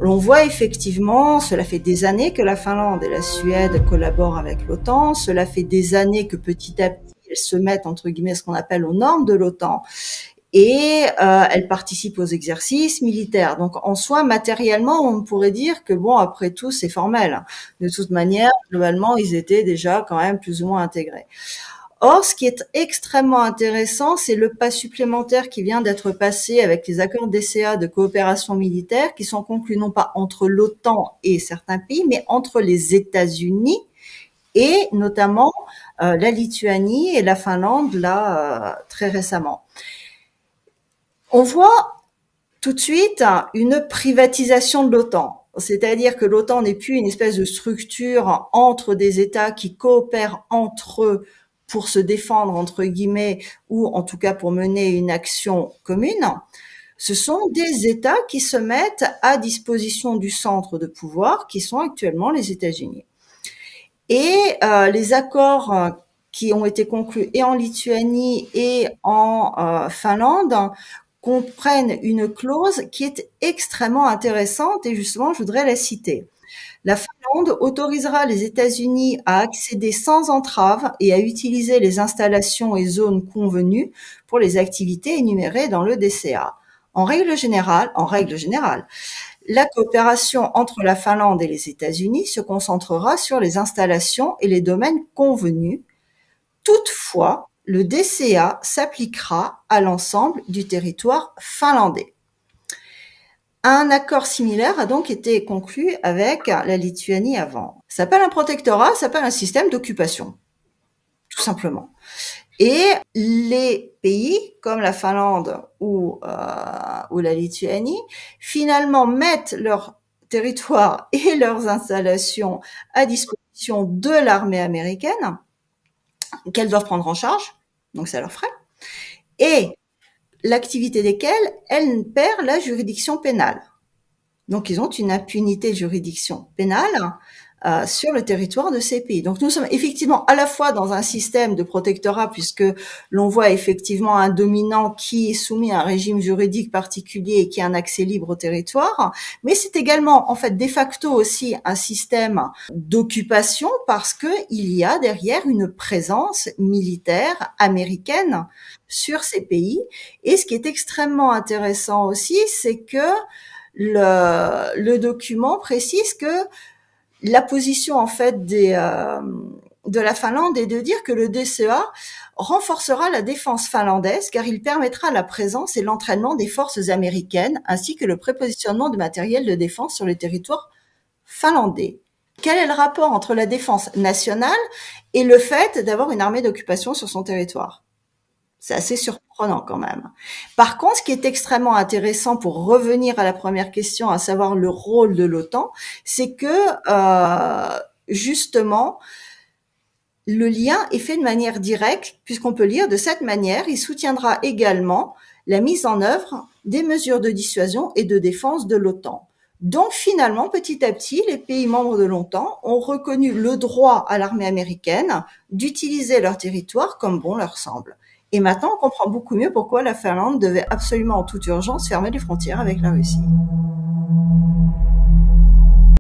On voit effectivement, cela fait des années que la Finlande et la Suède collaborent avec l'OTAN, cela fait des années que petit à petit elles se mettent entre guillemets ce qu'on appelle aux normes de l'OTAN et elles participent aux exercices militaires. Donc en soi, matériellement, on pourrait dire que bon, après tout, c'est formel. De toute manière, globalement, ils étaient déjà quand même plus ou moins intégrés. Or, ce qui est extrêmement intéressant, c'est le pas supplémentaire qui vient d'être passé avec les accords DCA de coopération militaire qui sont conclus non pas entre l'OTAN et certains pays, mais entre les États-Unis et notamment la Lituanie et la Finlande, là, très récemment. On voit tout de suite une privatisation de l'OTAN. C'est-à-dire que l'OTAN n'est plus une espèce de structure entre des États qui coopèrent entre eux pour se défendre, entre guillemets, ou en tout cas pour mener une action commune. Ce sont des États qui se mettent à disposition du centre de pouvoir, qui sont actuellement les États-Unis. Et les accords qui ont été conclus et en Lituanie et en Finlande comprennent une clause qui est extrêmement intéressante et justement, je voudrais la citer. La Finlande autorisera les États-Unis à accéder sans entrave et à utiliser les installations et zones convenues pour les activités énumérées dans le DCA. En règle générale, la coopération entre la Finlande et les États-Unis se concentrera sur les installations et les domaines convenus. Toutefois, le DCA s'appliquera à l'ensemble du territoire finlandais. Un accord similaire a donc été conclu avec la Lituanie avant. Ça s'appelle un protectorat, ça s'appelle un système d'occupation, tout simplement. Et les pays comme la Finlande ou la Lituanie, finalement, mettent leur territoire et leurs installations à disposition de l'armée américaine, qu'elles doivent prendre en charge, donc c'est à leurs frais, et l'activité desquelles, elle perd la juridiction pénale. Donc, ils ont une impunité de juridiction pénale sur le territoire de ces pays. Donc, nous sommes effectivement à la fois dans un système de protectorat, puisque l'on voit effectivement un dominant qui est soumis à un régime juridique particulier et qui a un accès libre au territoire, mais c'est également, en fait, de facto aussi un système d'occupation parce que il y a derrière une présence militaire américaine sur ces pays. Et ce qui est extrêmement intéressant aussi, c'est que le document précise que la position en fait de la Finlande est de dire que le DCA renforcera la défense finlandaise car il permettra la présence et l'entraînement des forces américaines ainsi que le prépositionnement de matériel de défense sur le territoire finlandais. Quel est le rapport entre la défense nationale et le fait d'avoir une armée d'occupation sur son territoire ? C'est assez surprenant quand même. Par contre, ce qui est extrêmement intéressant pour revenir à la première question, à savoir le rôle de l'OTAN, c'est que justement, le lien est fait de manière directe, puisqu'on peut lire de cette manière, il soutiendra également la mise en œuvre des mesures de dissuasion et de défense de l'OTAN. Donc finalement, petit à petit, les pays membres de l'OTAN ont reconnu le droit à l'armée américaine d'utiliser leur territoire comme bon leur semble. Et maintenant, on comprend beaucoup mieux pourquoi la Finlande devait absolument en toute urgence fermer les frontières avec la Russie.